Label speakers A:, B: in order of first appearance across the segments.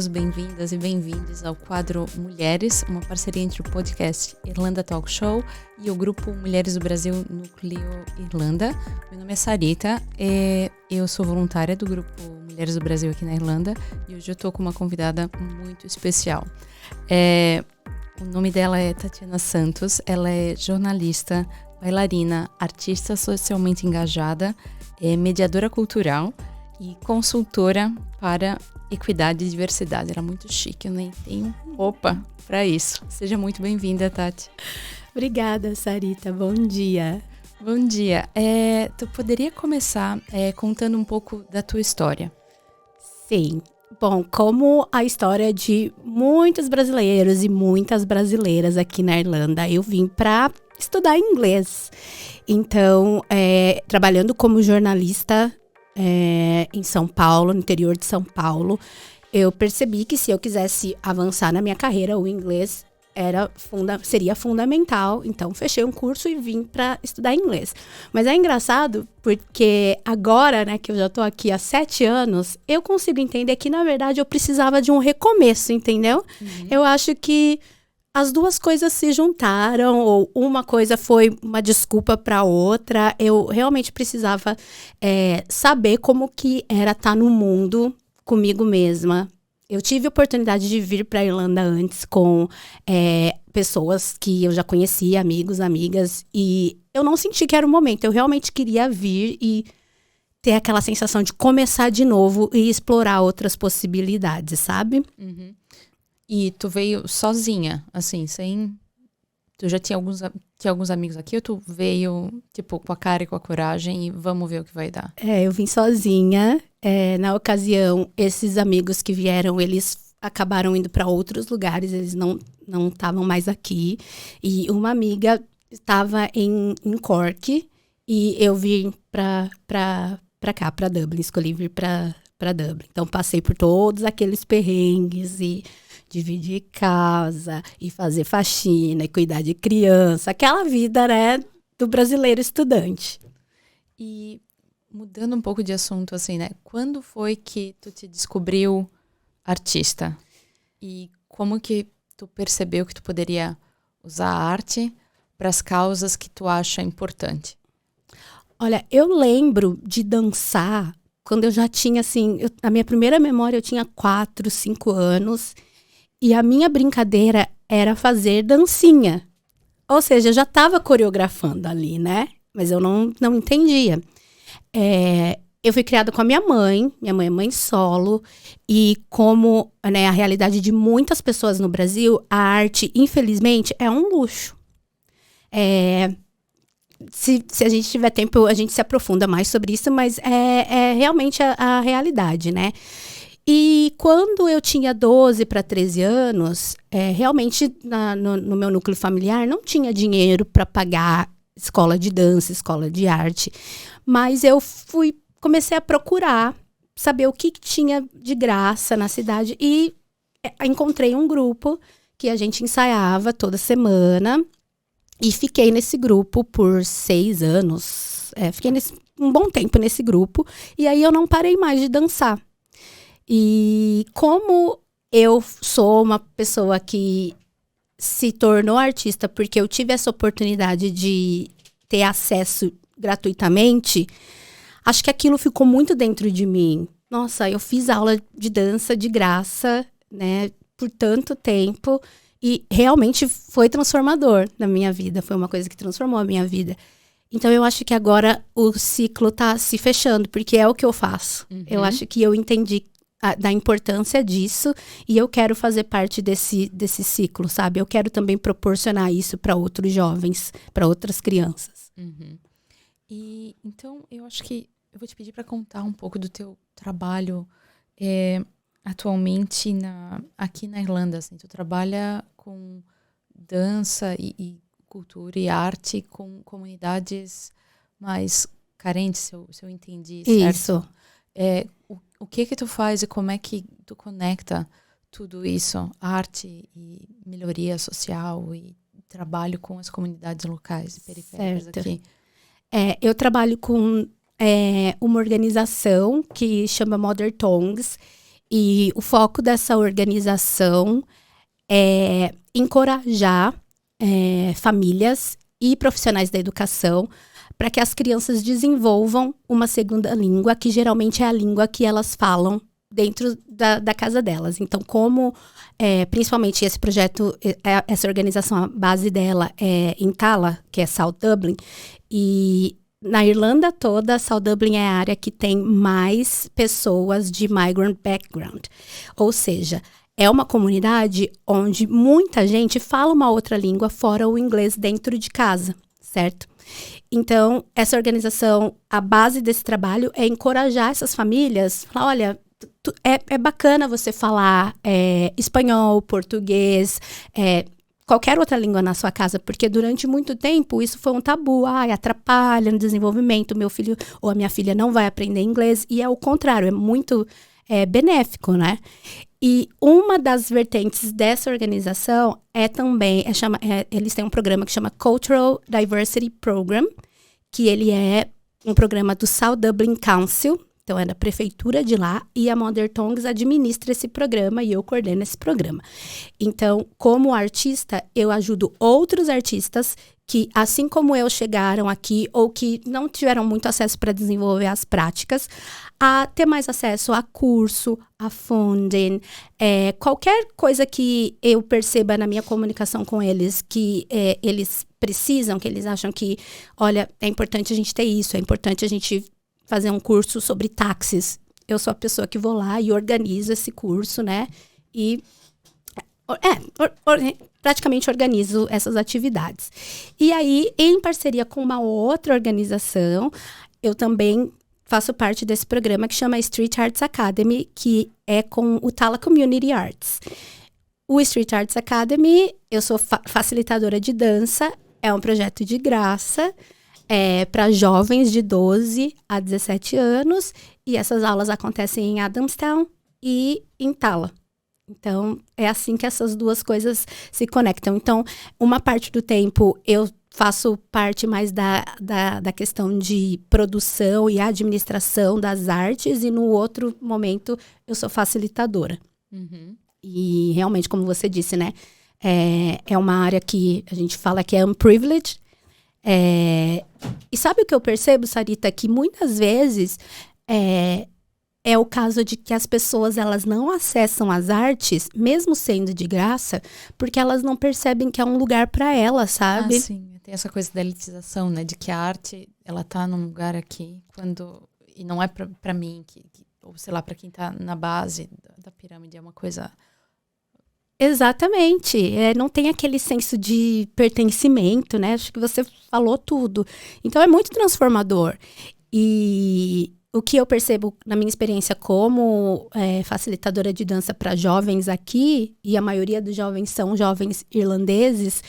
A: bem-vindas e bem-vindos ao quadro Mulheres, uma parceria entre o podcast Irlanda Talk Show e o grupo Mulheres do Brasil Núcleo Irlanda. Meu nome é Sarita, eu sou voluntária do grupo Mulheres do Brasil aqui na Irlanda e hoje eu estou com uma convidada muito especial. O nome dela é Tatiana Santos, ela é jornalista, bailarina, artista socialmente engajada, mediadora cultural e consultora para equidade e diversidade. Era muito chique, eu nem tenho roupa para isso. Seja muito bem-vinda, Tati.
B: Obrigada, Sarita. Bom dia.
A: Bom dia. Tu poderia começar contando um pouco da tua história?
B: Sim. Bom, como a história de muitos brasileiros e muitas brasileiras aqui na Irlanda, eu vim para estudar inglês. Então, trabalhando como jornalista em São Paulo, no interior de São Paulo, eu percebi que se eu quisesse avançar na minha carreira, o inglês seria fundamental. Então, fechei um curso e vim para estudar inglês. Mas é engraçado porque agora, né, que eu já estou aqui há 7 anos, eu consigo entender que, na verdade, eu precisava de um recomeço, entendeu? Uhum. Eu acho que as duas coisas se juntaram, ou uma coisa foi uma desculpa para outra. Eu realmente precisava saber como que era estar no mundo comigo mesma. Eu tive a oportunidade de vir para a Irlanda antes com pessoas que eu já conhecia, amigos, amigas, e eu não senti que era o momento. Eu realmente queria vir e ter aquela sensação de começar de novo e explorar outras possibilidades, sabe?
A: Uhum. E tu veio sozinha, assim, sem... Tu já tinha alguns amigos aqui ou tu veio, tipo, com a cara e com a coragem e vamos ver o que vai dar?
B: Eu vim sozinha. Na ocasião, esses amigos que vieram, eles acabaram indo para outros lugares, eles não estavam mais aqui. E uma amiga estava em Cork e eu vim para cá, para Dublin. Escolhi vir para Dublin. Então, passei por todos aqueles perrengues e dividir casa e fazer faxina e cuidar de criança. Aquela vida, né, do brasileiro estudante.
A: E mudando um pouco de assunto, assim, né? Quando foi que tu te descobriu artista? E como que tu percebeu que tu poderia usar a arte para as causas que tu acha importante?
B: Olha, eu lembro de dançar quando eu já tinha, assim... a minha primeira memória, eu tinha 4, 5 anos... E a minha brincadeira era fazer dancinha. Ou seja, eu já estava coreografando ali, né? Mas eu não entendia. Eu fui criada com a minha mãe é mãe solo. E como, né, a realidade de muitas pessoas no Brasil, a arte, infelizmente, é um luxo. Se a gente tiver tempo, a gente se aprofunda mais sobre isso, mas é realmente a realidade, né? E quando eu tinha 12 para 13 anos, realmente no meu núcleo familiar não tinha dinheiro para pagar escola de dança, escola de arte. Mas eu comecei a procurar, saber o que tinha de graça na cidade. E encontrei um grupo que a gente ensaiava toda semana. E fiquei nesse grupo por 6 anos. Fiquei um bom tempo nesse grupo. E aí eu não parei mais de dançar. E como eu sou uma pessoa que se tornou artista porque eu tive essa oportunidade de ter acesso gratuitamente, acho que aquilo ficou muito dentro de mim. Nossa, eu fiz aula de dança de graça, né, por tanto tempo e realmente foi transformador na minha vida. Foi uma coisa que transformou a minha vida. Então, eu acho que agora o ciclo está se fechando, porque é o que eu faço. Uhum. Eu acho que eu entendi da importância disso e eu quero fazer parte desse ciclo, sabe? Eu quero também proporcionar isso para outros jovens, para outras crianças.
A: Uhum. E então eu acho que eu vou te pedir para contar um pouco do teu trabalho atualmente aqui na Irlanda. Assim, tu trabalha com dança e cultura e arte com comunidades mais carentes, se eu entendi certo.
B: Isso.
A: O que tu faz e como é que tu conecta tudo isso, arte e melhoria social e trabalho com as comunidades locais e periféricas
B: certo.
A: Aqui?
B: Eu trabalho com uma organização que chama Mother Tongues E o foco dessa organização é encorajar famílias e profissionais da educação para que as crianças desenvolvam uma segunda língua, que geralmente é a língua que elas falam dentro da casa delas. Então, como principalmente esse projeto, essa organização, a base dela é em Tallaght, que é South Dublin, e na Irlanda toda, South Dublin é a área que tem mais pessoas de migrant background. Ou seja, é uma comunidade onde muita gente fala uma outra língua fora o inglês dentro de casa, certo? Então, essa organização, a base desse trabalho é encorajar essas famílias, falar, olha, é bacana você falar espanhol, português, qualquer outra língua na sua casa, porque durante muito tempo isso foi um tabu. Atrapalha no desenvolvimento, meu filho ou a minha filha não vai aprender inglês, e é o contrário, é muito benéfico, né? E uma das vertentes dessa organização eles têm um programa que chama Cultural Diversity Program, que ele é um programa do South Dublin Council, então é da prefeitura de lá, e a Mother Tongues administra esse programa e eu coordeno esse programa. Então, como artista, eu ajudo outros artistas que, assim como eu, chegaram aqui ou que não tiveram muito acesso para desenvolver as práticas, a ter mais acesso a curso, a funding, qualquer coisa que eu perceba na minha comunicação com eles, que eles precisam, que eles acham que, olha, é importante a gente ter isso, é importante a gente fazer um curso sobre táxis. Eu sou a pessoa que vou lá e organizo esse curso, né? E praticamente organizo essas atividades. E aí, em parceria com uma outra organização, eu também faço parte desse programa que chama Street Arts Academy, que é com o Tallaght Community Arts. O Street Arts Academy, eu sou facilitadora de dança, é um projeto de graça, para jovens de 12 a 17 anos, e essas aulas acontecem em Adamstown e em Tallaght. Então, é assim que essas duas coisas se conectam. Então, uma parte do tempo eu faço parte mais da questão de produção e administração das artes, e no outro momento eu sou facilitadora.
A: Uhum.
B: E realmente, como você disse, né, é uma área que a gente fala que é unprivileged. E sabe o que eu percebo, Sarita? Que muitas vezes é o caso de que as pessoas, elas não acessam as artes, mesmo sendo de graça, porque elas não percebem que é um lugar para elas, sabe?
A: Ah, sim. Tem essa coisa da elitização, né? De que a arte, ela tá num lugar aqui, e não é para mim, ou sei lá, para quem tá na base da pirâmide, é uma coisa...
B: Exatamente, não tem aquele senso de pertencimento, né? Acho que você falou tudo. Então, é muito transformador. E o que eu percebo na minha experiência como facilitadora de dança para jovens aqui, e a maioria dos jovens são jovens irlandeses,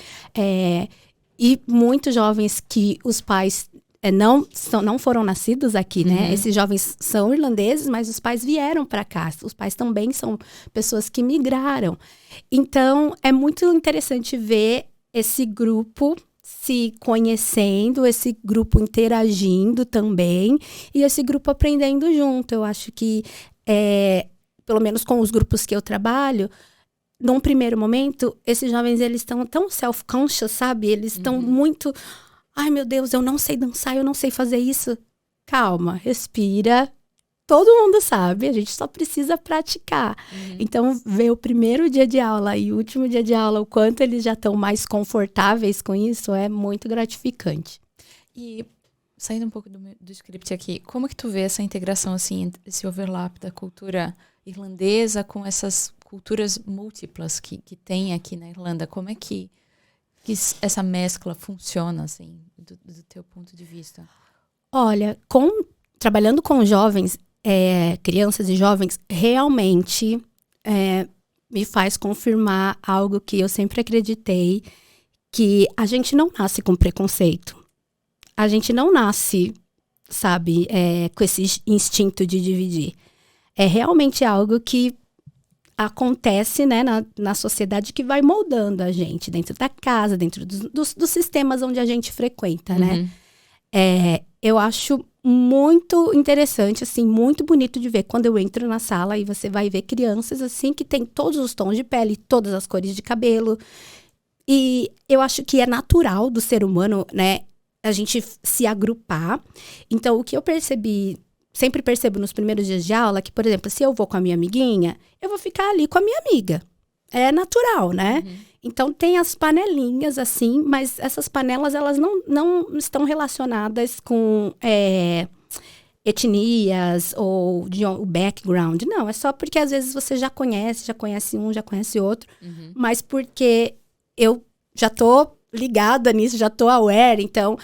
B: e muitos jovens que os pais não foram nascidos aqui, né?
A: Uhum.
B: Esses jovens são irlandeses, mas os pais vieram para cá. Os pais também são pessoas que migraram. Então, é muito interessante ver esse grupo se conhecendo, esse grupo interagindo também, e esse grupo aprendendo junto. Eu acho que, pelo menos com os grupos que eu trabalho, num primeiro momento, esses jovens, eles estão tão self-conscious, sabe? Eles estão muito... Ai, meu Deus, eu não sei dançar, eu não sei fazer isso. Calma, respira. Todo mundo sabe, a gente só precisa praticar. Uhum. Então, ver o primeiro dia de aula e o último dia de aula, o quanto eles já estão mais confortáveis com isso, é muito gratificante.
A: E, saindo um pouco do script aqui, como que tu vê essa integração, assim, esse overlap da cultura irlandesa com essas culturas múltiplas que tem aqui na Irlanda? Como é que essa mescla funciona, assim, do teu ponto de vista?
B: Olha, trabalhando com jovens, crianças e jovens, realmente me faz confirmar algo que eu sempre acreditei, que a gente não nasce com preconceito. A gente não nasce, sabe, com esse instinto de dividir. É realmente algo que acontece, né, na sociedade, que vai moldando a gente dentro da casa, dentro dos sistemas onde a gente frequenta, né? Eu acho muito interessante, assim, muito bonito de ver. Quando eu entro na sala e você vai ver crianças, assim, que tem todos os tons de pele, todas as cores de cabelo. E eu acho que é natural do ser humano, né, a gente se agrupar. Então, o que eu sempre percebo nos primeiros dias de aula, que, por exemplo, se eu vou com a minha amiguinha, eu vou ficar ali com a minha amiga. É natural, né? Então, tem as panelinhas, assim, mas essas panelas, elas não estão relacionadas com etnias ou de background. Não, é só porque, às vezes, você já conhece um, já conhece outro, mas porque eu já tô ligada nisso, já tô aware, então...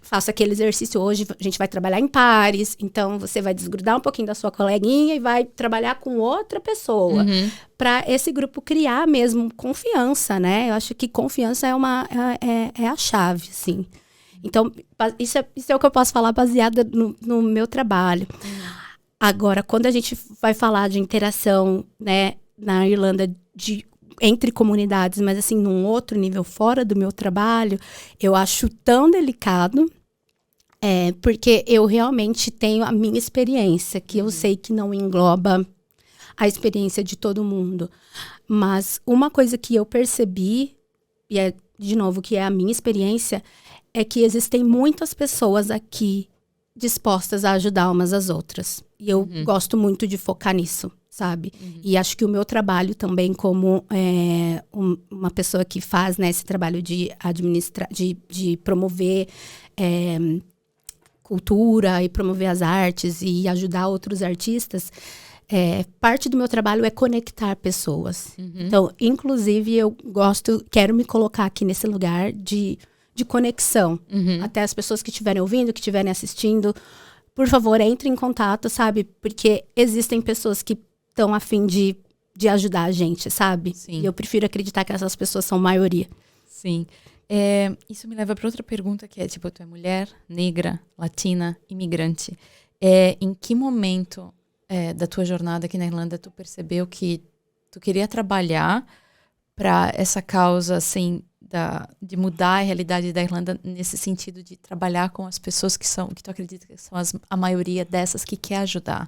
B: faço aquele exercício hoje, a gente vai trabalhar em pares, então você vai desgrudar um pouquinho da sua coleguinha e vai trabalhar com outra pessoa, para esse grupo criar mesmo confiança, né? Eu acho que confiança é a chave, assim. Então, isso é o que eu posso falar baseada no meu trabalho. Agora, quando a gente vai falar de interação, né, na Irlanda, entre comunidades, mas assim, num outro nível fora do meu trabalho, eu acho tão delicado, porque eu realmente tenho a minha experiência, que eu sei que não engloba a experiência de todo mundo. Mas uma coisa que eu percebi, e de novo, que é a minha experiência, é que existem muitas pessoas aqui dispostas a ajudar umas às outras. E eu gosto muito de focar nisso, sabe? E acho que o meu trabalho também como uma pessoa que faz, né, esse trabalho de administrar, de promover cultura e promover as artes e ajudar outros artistas, parte do meu trabalho é conectar pessoas. Então, inclusive, quero me colocar aqui nesse lugar de conexão. Até as pessoas que estiverem ouvindo, que estiverem assistindo, por favor, entre em contato, sabe? Porque existem pessoas que estão a fim de ajudar a gente, sabe?
A: Sim.
B: E eu prefiro acreditar que essas pessoas são maioria.
A: Sim. Isso me leva para outra pergunta, que é, tipo, tu é mulher, negra, latina, imigrante. Em que momento da tua jornada aqui na Irlanda tu percebeu que tu queria trabalhar para essa causa, assim, de mudar a realidade da Irlanda nesse sentido de trabalhar com as pessoas que tu acredita que são a maioria dessas que quer ajudar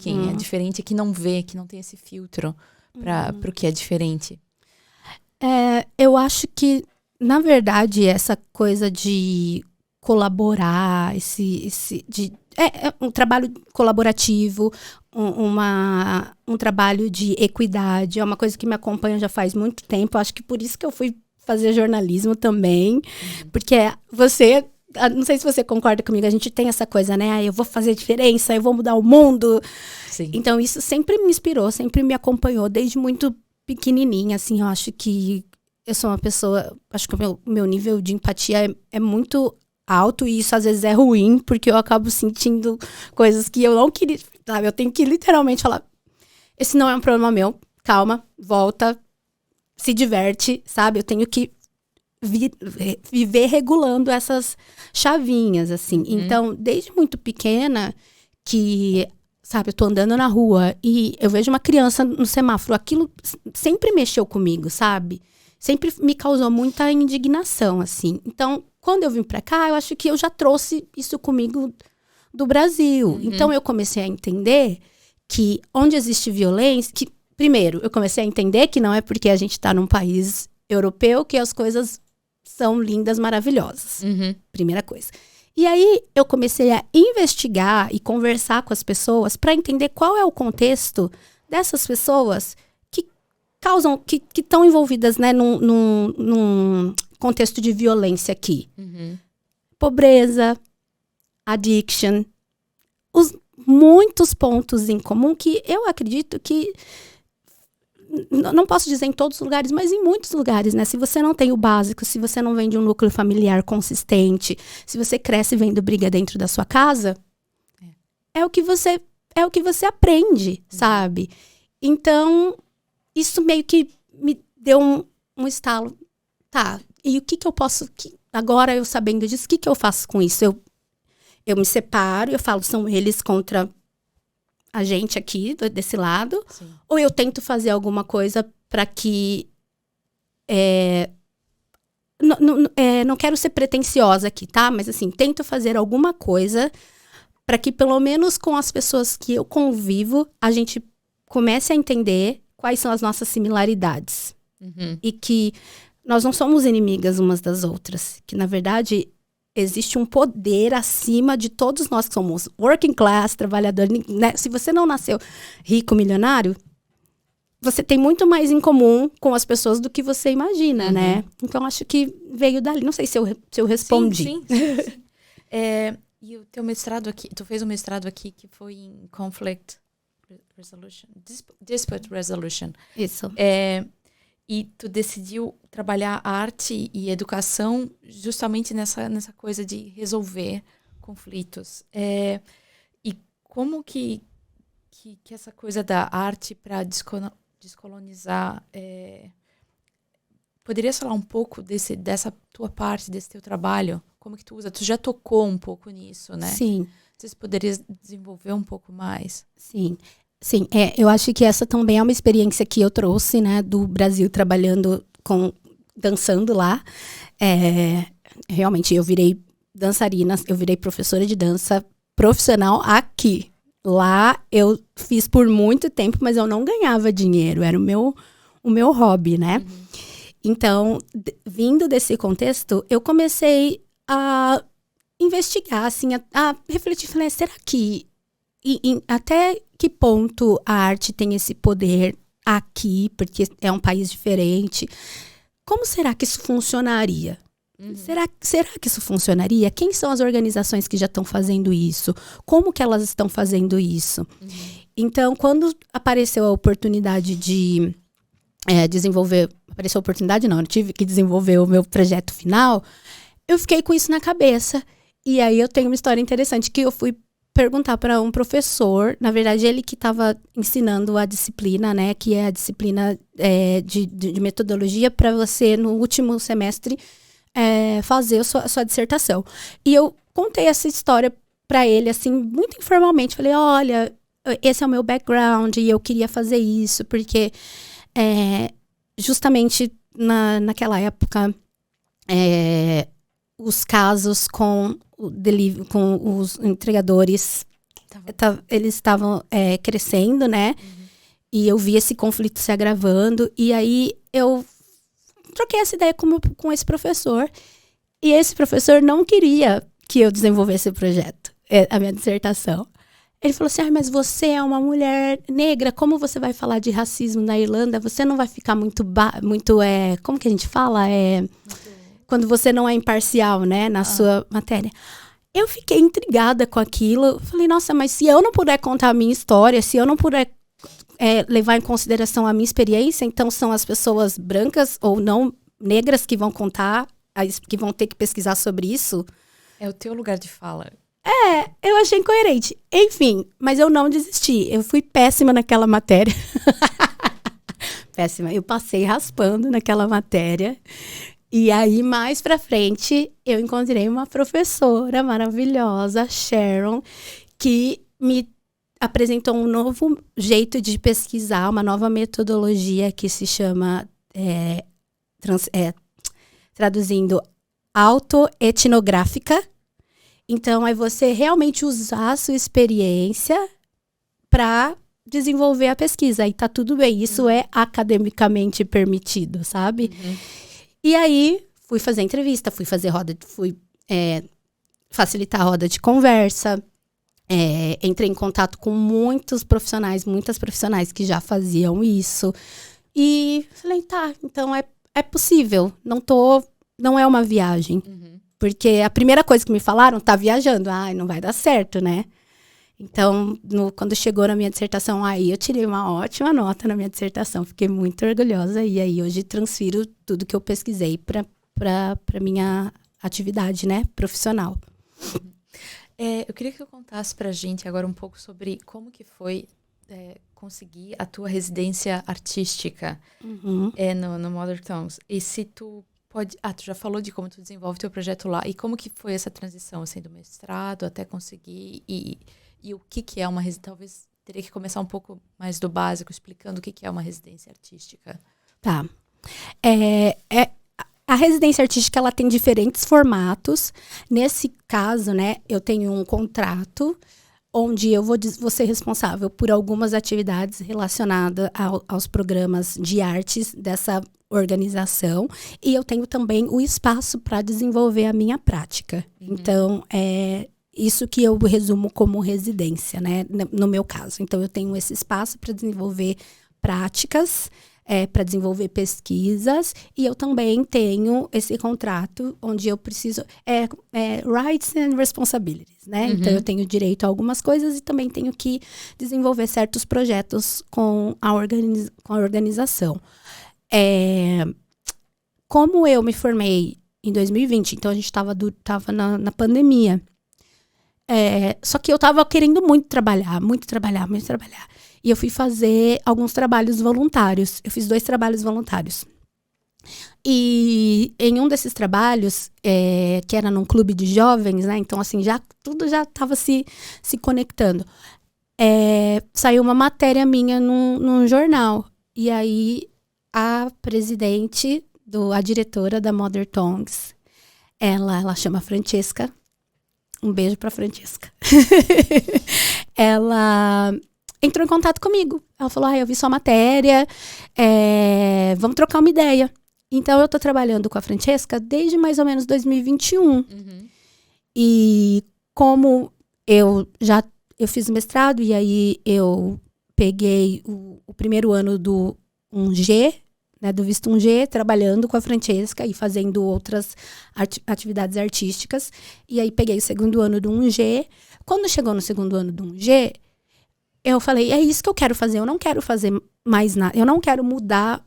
A: quem é diferente, que não vê, que não tem esse filtro para o que é diferente?
B: Eu acho que, na verdade, essa coisa de colaborar, é um trabalho colaborativo, um trabalho de equidade, é uma coisa que me acompanha já faz muito tempo. Acho que por isso que eu fui fazer jornalismo também, porque não sei se você concorda comigo, a gente tem essa coisa, né? Eu vou fazer diferença, eu vou mudar o mundo.
A: Sim.
B: Então, isso sempre me inspirou, sempre me acompanhou, desde muito pequenininha, assim. Eu acho que eu sou uma pessoa, acho que o meu nível de empatia é muito alto, e isso às vezes é ruim, porque eu acabo sentindo coisas que eu não queria, sabe? Eu tenho que literalmente falar, esse não é um problema meu, calma, volta, se diverte, sabe? Eu tenho que viver regulando essas chavinhas, assim. Então, desde muito pequena, que, sabe, eu tô andando na rua e eu vejo uma criança no semáforo, aquilo sempre mexeu comigo, sabe? Sempre me causou muita indignação, assim. Então, quando eu vim pra cá, eu acho que eu já trouxe isso comigo do Brasil. Então, eu comecei a entender que onde existe violência... Primeiro, eu comecei a entender que não é porque a gente está num país europeu que as coisas são lindas, maravilhosas. Primeira coisa. E aí, eu comecei a investigar e conversar com as pessoas para entender qual é o contexto dessas pessoas que causam, que estão envolvidas, né, num contexto de violência aqui. Pobreza, addiction, muitos pontos em comum que eu acredito que não posso dizer em todos os lugares, mas em muitos lugares, né? Se você não tem o básico, se você não vem de um núcleo familiar consistente, se você cresce vendo briga dentro da sua casa, é o que você aprende, sabe? Então, isso meio que me deu um estalo. Tá, e o que eu posso... agora, eu sabendo disso, o que eu faço com isso? Eu me separo, eu falo, são eles contra a gente aqui, desse lado. Sim. Ou eu tento fazer alguma coisa para que... não quero ser pretensiosa aqui, tá? Mas, assim, tento fazer alguma coisa para que pelo menos com as pessoas que eu convivo, a gente comece a entender quais são as nossas similaridades. E que nós não somos inimigas umas das outras. Que, na verdade, existe um poder acima de todos nós que somos working class, trabalhador, né? Se você não nasceu rico, milionário, você tem muito mais em comum com as pessoas do que você imagina, né? Então, acho que veio dali. Não sei se eu respondi.
A: Sim. E o teu mestrado aqui, tu fez um mestrado aqui que foi em Conflict Resolution, Dispute Resolution.
B: Isso.
A: E tu decidiu trabalhar arte e educação justamente nessa coisa de resolver conflitos. E como que essa coisa da arte para descolonizar... Poderias falar um pouco dessa tua parte, desse teu trabalho? Como que tu usa? Tu já tocou um pouco nisso, né?
B: Sim.
A: Você poderia desenvolver um pouco mais?
B: Sim. Eu acho que essa também é uma experiência que eu trouxe, né, do Brasil trabalhando dançando lá. Realmente, eu virei dançarina, eu virei professora de dança profissional aqui. Lá, eu fiz por muito tempo, mas eu não ganhava dinheiro, era o meu hobby, né? Então, vindo desse contexto, eu comecei a investigar, assim, a refletir, falei, será que até que ponto a arte tem esse poder aqui, porque é um país diferente? Como será que isso funcionaria? Será que isso funcionaria? Quem são as organizações que já estão fazendo isso? Como que elas estão fazendo isso? Então, quando apareceu a oportunidade de desenvolver... Apareceu a oportunidade, não, eu tive que desenvolver o meu projeto final, eu fiquei com isso na cabeça. E aí eu tenho uma história interessante, que eu fui perguntar para um professor, na verdade ele que estava ensinando a disciplina, né, que é a disciplina de metodologia para você, no último semestre, fazer a sua dissertação. E eu contei essa história para ele, assim, muito informalmente. Falei, olha, esse é o meu background e eu queria fazer isso, porque justamente naquela época, os casos com os entregadores, eles estavam crescendo, né? E eu vi esse conflito se agravando. E aí eu troquei essa ideia com esse professor. E esse professor não queria que eu desenvolvesse o projeto, a minha dissertação. Ele falou assim, mas você é uma mulher negra, como você vai falar de racismo na Irlanda? Você não vai ficar muito como que a gente fala? Quando você não é imparcial, né, na sua matéria. Eu fiquei intrigada com aquilo. Falei, nossa, mas se eu não puder contar a minha história, se eu não puder levar em consideração a minha experiência, então são as pessoas brancas ou não negras que vão contar, que vão ter que pesquisar sobre isso.
A: É o teu lugar de fala.
B: Eu achei incoerente. Enfim, mas eu não desisti. Eu fui péssima naquela matéria. Péssima. Eu passei raspando naquela matéria. E aí, mais pra frente, eu encontrei uma professora maravilhosa, Sharon, que me apresentou um novo jeito de pesquisar, uma nova metodologia que se chama, traduzindo, autoetnográfica. Então, é você realmente usar a sua experiência para desenvolver a pesquisa. E tá tudo bem, isso é academicamente permitido, sabe? E aí, fui fazer entrevista, fui facilitar a roda de conversa. Entrei em contato com muitas profissionais que já faziam isso. E falei, tá, então é possível, não é uma viagem. Porque a primeira coisa que me falaram, tá viajando. Não vai dar certo, né? Então, quando chegou na minha dissertação, aí eu tirei uma ótima nota na minha dissertação. Fiquei muito orgulhosa. E aí, hoje, transfiro tudo que eu pesquisei para minha atividade, né, profissional.
A: Eu queria que eu contasse pra gente agora um pouco sobre como que foi conseguir a tua residência artística no Mother Tongues. E se tu tu já falou de como tu desenvolve teu projeto lá. E como que foi essa transição, assim, do mestrado até conseguir... E o que é uma residência? Talvez teria que começar um pouco mais do básico, explicando o que é uma residência artística.
B: Tá. A residência artística, ela tem diferentes formatos. Nesse caso, né, eu tenho um contrato onde eu vou ser responsável por algumas atividades relacionadas aos programas de artes dessa organização. E eu tenho também o espaço para desenvolver a minha prática. Então, isso que eu resumo como residência, né, no meu caso. Então, eu tenho esse espaço para desenvolver práticas, para desenvolver pesquisas, e eu também tenho esse contrato onde eu preciso... rights and responsibilities, né? Então, eu tenho direito a algumas coisas e também tenho que desenvolver certos projetos com a organização. Como eu me formei em 2020, então a gente estava na pandemia. Só que eu estava querendo muito trabalhar. E eu fui fazer alguns trabalhos voluntários. Eu fiz 2 trabalhos voluntários. E em um desses trabalhos, que era num clube de jovens, né? Então, assim, tudo já estava se conectando. Saiu uma matéria minha num jornal. E aí, a presidente, a diretora da Mother Tongues, ela chama Francesca. Um beijo pra Francesca. Ela entrou em contato comigo. Ela falou, eu vi sua matéria, vamos trocar uma ideia. Então, eu tô trabalhando com a Francesca desde mais ou menos 2021. E como eu fiz mestrado, e aí eu peguei o primeiro ano do 1G, né, do visto 1G, trabalhando com a Francesca e fazendo outras atividades artísticas. E aí peguei o segundo ano do 1G. Quando chegou no segundo ano do 1G, eu falei, é isso que eu quero fazer. Eu não quero fazer mais nada. Eu não quero mudar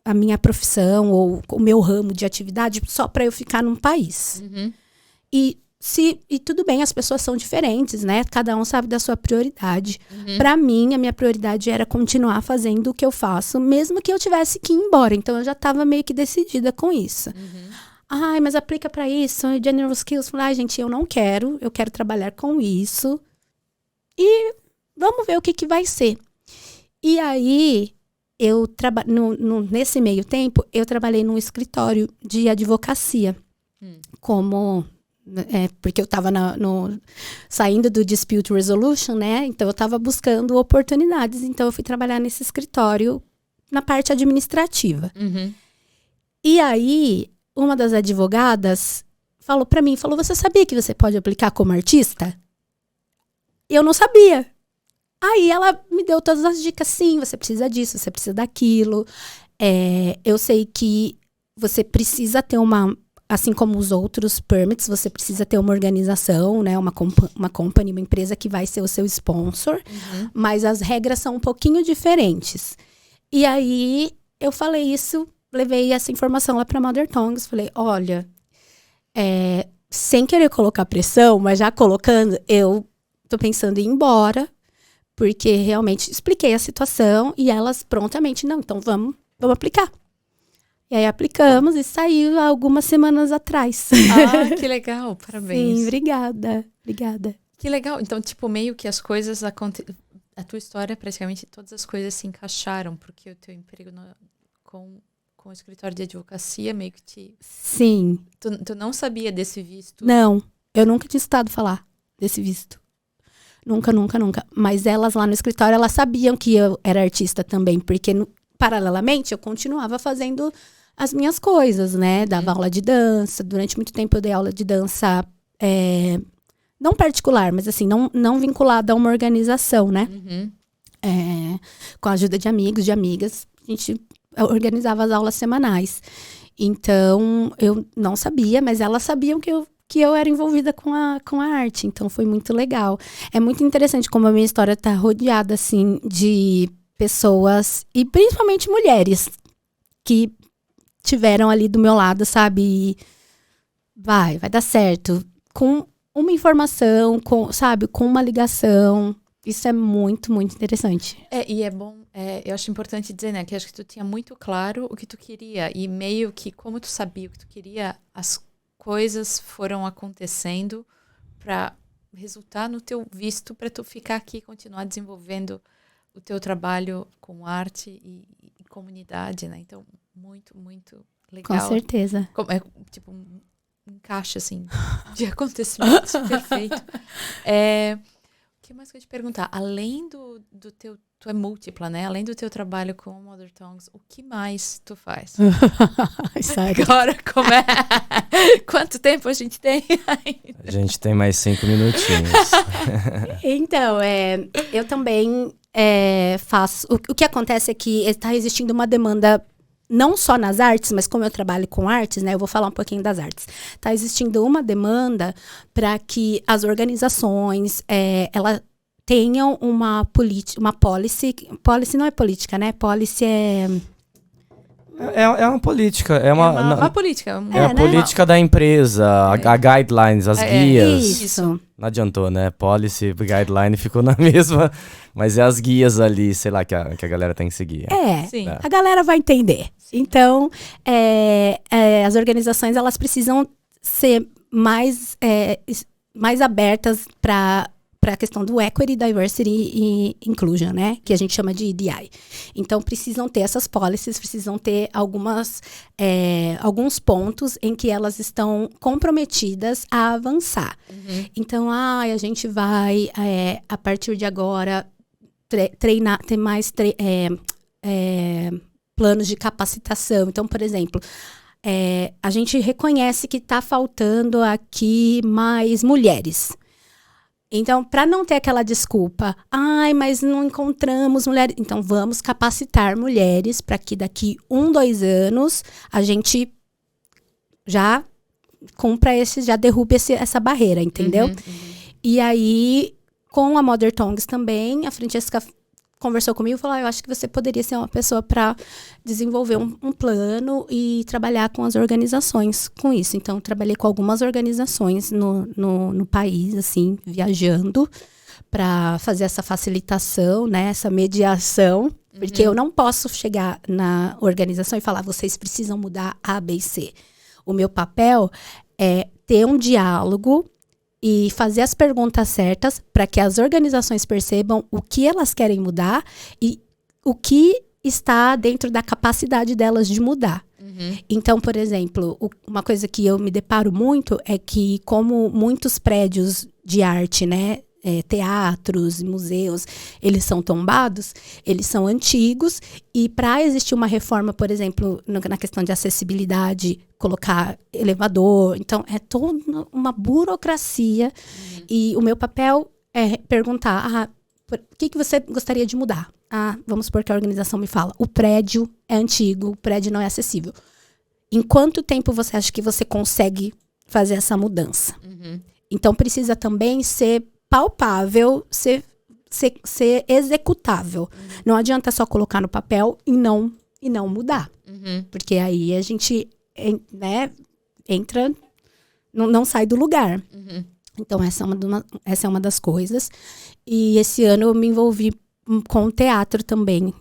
B: a minha profissão ou o meu ramo de atividade só para eu ficar num país. E tudo bem, as pessoas são diferentes, né? Cada um sabe da sua prioridade. Para mim, a minha prioridade era continuar fazendo o que eu faço, mesmo que eu tivesse que ir embora. Então, eu já estava meio que decidida com isso. Mas aplica para isso, general skills. Falei, gente, eu não quero, eu quero trabalhar com isso. E vamos ver o que vai ser. E aí, nesse meio tempo, eu trabalhei num escritório de advocacia, porque eu estava saindo do dispute resolution, né? Então, eu estava buscando oportunidades. Então, eu fui trabalhar nesse escritório na parte administrativa. E aí, uma das advogadas falou para mim, você sabia que você pode aplicar como artista? Eu não sabia. Aí, ela me deu todas as dicas. Sim, você precisa disso, você precisa daquilo. Eu sei que você precisa ter assim como os outros permits, você precisa ter uma organização, né? Uma company, uma empresa que vai ser o seu sponsor. Mas as regras são um pouquinho diferentes. E aí, eu falei isso, levei essa informação lá para Mother Tongues. Falei, olha, sem querer colocar pressão, mas já colocando, eu tô pensando em ir embora. Porque realmente expliquei a situação e elas prontamente, não, então vamos aplicar. E aí aplicamos e saiu há algumas semanas atrás.
A: Que legal, parabéns.
B: Sim, obrigada.
A: Que legal, então tipo meio que as coisas a tua história, praticamente todas as coisas se encaixaram, porque o teu emprego com o escritório de advocacia meio que te...
B: Sim.
A: Tu não sabia desse visto?
B: Não, eu nunca tinha escutado falar desse visto. Nunca. Mas elas lá no escritório, elas sabiam que eu era artista também, porque paralelamente eu continuava fazendo as minhas coisas, né? Dava aula de dança, durante muito tempo eu dei aula de dança, não particular, mas assim, não vinculada a uma organização, né? Com a ajuda de amigos, de amigas, a gente organizava as aulas semanais. Então, eu não sabia, mas elas sabiam que eu era envolvida com a arte, então foi muito legal. É muito interessante como a minha história tá rodeada, assim, de pessoas, e principalmente mulheres, que tiveram ali do meu lado, sabe? E vai dar certo. Com uma informação, com uma ligação. Isso é muito, muito interessante.
A: E é bom, eu acho importante dizer, né, que acho que tu tinha muito claro o que tu queria, e meio que como tu sabia o que tu queria, as coisas foram acontecendo para resultar no teu visto, para tu ficar aqui e continuar desenvolvendo o teu trabalho com arte e comunidade, né? Então, muito, muito Legal.
B: Com certeza.
A: É tipo um encaixe, assim, de acontecimentos. Perfeito. O que mais que eu ia te perguntar? Além do teu... Tu é múltipla, né? Além do teu trabalho com Mother Tongues, o que mais tu faz?
B: Sério.
A: Agora, como é? Quanto tempo a gente tem?
C: A gente tem mais 5 minutinhos.
B: Então, eu também faço... O que acontece é que está existindo uma demanda, não só nas artes, mas como eu trabalho com artes, né? Eu vou falar um pouquinho das artes. Está existindo uma demanda para que as organizações, ela tenham uma policy. Policy não é política, né? Policy
C: É uma política. É
A: uma política.
C: É a política da empresa, a guidelines, as guias.
B: Isso.
C: Não adiantou, né? Policy, guideline ficou na mesma, mas é as guias ali, sei lá, que a galera tem que seguir.
A: Sim.
B: A galera vai entender. Sim. Então, as organizações, elas precisam ser mais abertas para a questão do Equity, Diversity e Inclusion, né? Que a gente chama de EDI. Então, precisam ter essas policies, precisam ter alguns pontos em que elas estão comprometidas a avançar. Uhum. Então, a gente vai, a partir de agora, treinar, ter mais planos de capacitação. Então, por exemplo, a gente reconhece que está faltando aqui mais mulheres. Então, para não ter aquela desculpa, mas não encontramos mulheres. Então, vamos capacitar mulheres para que daqui 1-2 anos a gente já cumpra já derrube essa barreira, entendeu? Uhum. E aí, com a Mother Tongues também, a Francesca conversou comigo e falou, eu acho que você poderia ser uma pessoa para desenvolver um plano e trabalhar com as organizações com isso. Então, trabalhei com algumas organizações no país, assim, viajando para fazer essa facilitação, né, essa mediação, porque eu não posso chegar na organização e falar, vocês precisam mudar A, B e C. O meu papel é ter um diálogo e fazer as perguntas certas para que as organizações percebam o que elas querem mudar e o que está dentro da capacidade delas de mudar. Uhum. Então, por exemplo, uma coisa que eu me deparo muito é que, como muitos prédios de arte, né, teatros, museus, eles são tombados, eles são antigos, e para existir uma reforma, por exemplo, na questão de acessibilidade, colocar elevador, então é toda uma burocracia, e o meu papel é perguntar, o que você gostaria de mudar? Vamos supor que a organização me fala, o prédio é antigo, o prédio não é acessível. Em quanto tempo você acha que você consegue fazer essa mudança? Uhum. Então precisa também ser palpável, ser executável. Uhum. Não adianta só colocar no papel e não mudar. Uhum. Porque aí a gente entra, não sai do lugar. Uhum. Então, essa é uma das coisas. E esse ano eu me envolvi com o teatro também.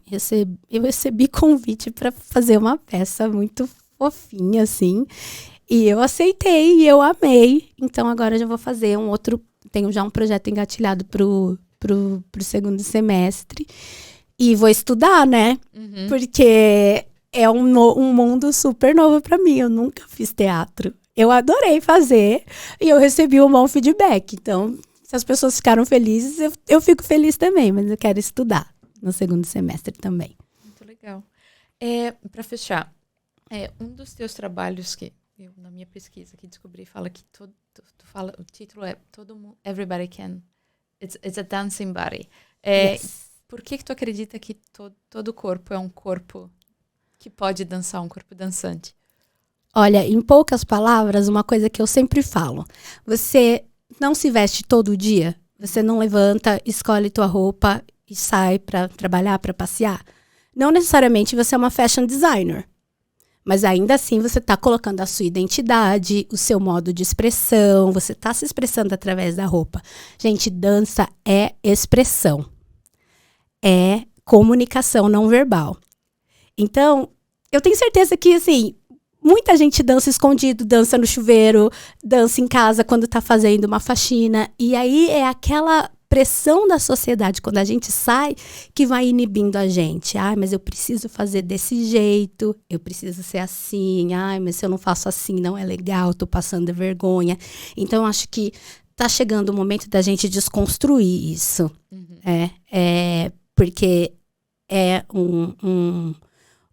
B: Eu recebi convite para fazer uma peça muito fofinha, assim. E eu aceitei e eu amei. Então, agora eu já vou fazer tenho já um projeto engatilhado pro segundo semestre. E vou estudar, né? Uhum. Porque é um mundo super novo para mim. Eu nunca fiz teatro. Eu adorei fazer e eu recebi um bom feedback. Então, se as pessoas ficaram felizes, eu fico feliz também. Mas eu quero estudar no segundo semestre também.
A: Muito legal. Para fechar, um dos teus trabalhos que eu, na minha pesquisa, que descobri, fala que o título é Everybody Can. It's a Dancing Body. Yes. Por que tu acredita que todo corpo é um corpo que pode dançar, um corpo dançante?
B: Olha, em poucas palavras, uma coisa que eu sempre falo. Você não se veste todo dia? Você não levanta, escolhe tua roupa e sai para trabalhar, para passear? Não necessariamente você é uma fashion designer. Mas ainda assim você está colocando a sua identidade, o seu modo de expressão, você está se expressando através da roupa. Gente, dança é expressão. É comunicação não verbal. Então, eu tenho certeza que, assim, muita gente dança escondido, dança no chuveiro, dança em casa quando está fazendo uma faxina. E aí é aquela pressão da sociedade, quando a gente sai, que vai inibindo a gente. Ai, mas eu preciso fazer desse jeito, eu preciso ser assim. Ai, mas se eu não faço assim, não é legal, tô passando vergonha. Então, acho que tá chegando o momento da gente desconstruir isso. Porque é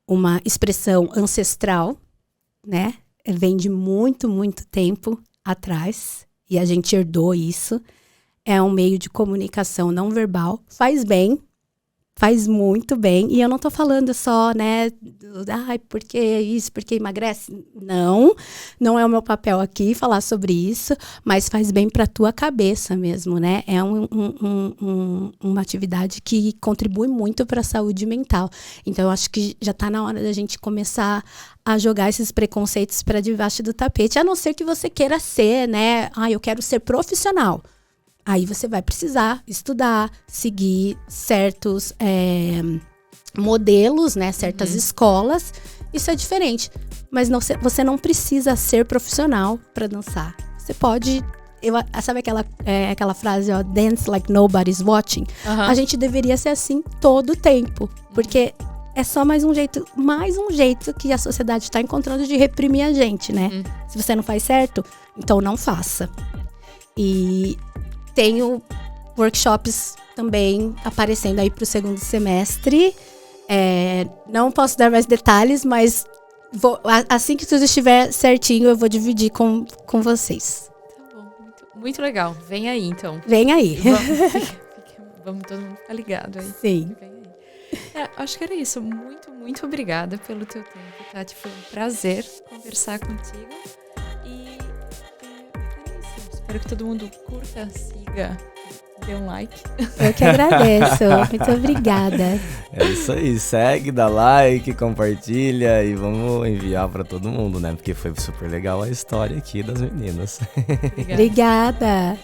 B: uma expressão ancestral, né? Vem de muito, muito tempo atrás, e a gente herdou isso. É um meio de comunicação não verbal, faz bem, faz muito bem, e eu não tô falando só, né, ai, porque isso, porque emagrece, não é o meu papel aqui falar sobre isso, mas faz bem pra tua cabeça mesmo, né, é uma atividade que contribui muito para a saúde mental, então eu acho que já tá na hora da gente começar a jogar esses preconceitos para debaixo do tapete, a não ser que você queira ser, né, eu quero ser profissional. Aí você vai precisar estudar, seguir certos modelos, né? Certas escolas. Isso é diferente. Mas você não precisa ser profissional para dançar. Você pode... sabe aquela frase, ó, dance like nobody's watching? A gente deveria ser assim todo o tempo. Porque é só mais um jeito que a sociedade está encontrando de reprimir a gente, né? Se você não faz certo, então não faça. E... tenho workshops também aparecendo aí para o segundo semestre. Não posso dar mais detalhes, mas assim que tudo estiver certinho, eu vou dividir com vocês.
A: Tá bom, muito legal. Vem aí, então.
B: Vem aí.
A: Vamos todo mundo ficar ligado aí.
B: Sim.
A: Vem aí. Acho que era isso. Muito, muito obrigada pelo teu tempo, Tati. Foi um prazer conversar contigo. Espero que todo mundo curta, siga, dê um like.
B: Eu que agradeço. Muito obrigada.
C: É isso aí. Segue, dá like, compartilha e vamos enviar para todo mundo, né? Porque foi super legal a história aqui das meninas.
B: Obrigada.